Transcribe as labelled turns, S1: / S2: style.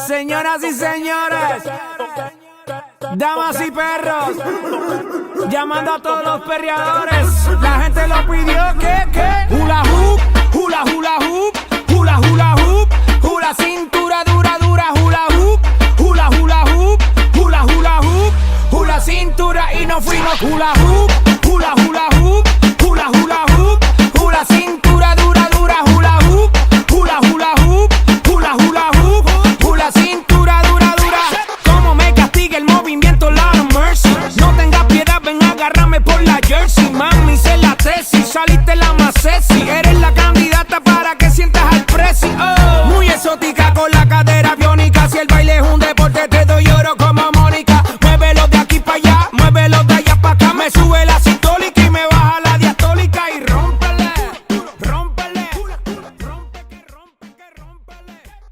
S1: Señoras y señores, damas y perros, llamando a todos los perreadores. La gente lo pidió, ¿qué? Hula hoop, hula hula hoop, hula hula hoop, hula sin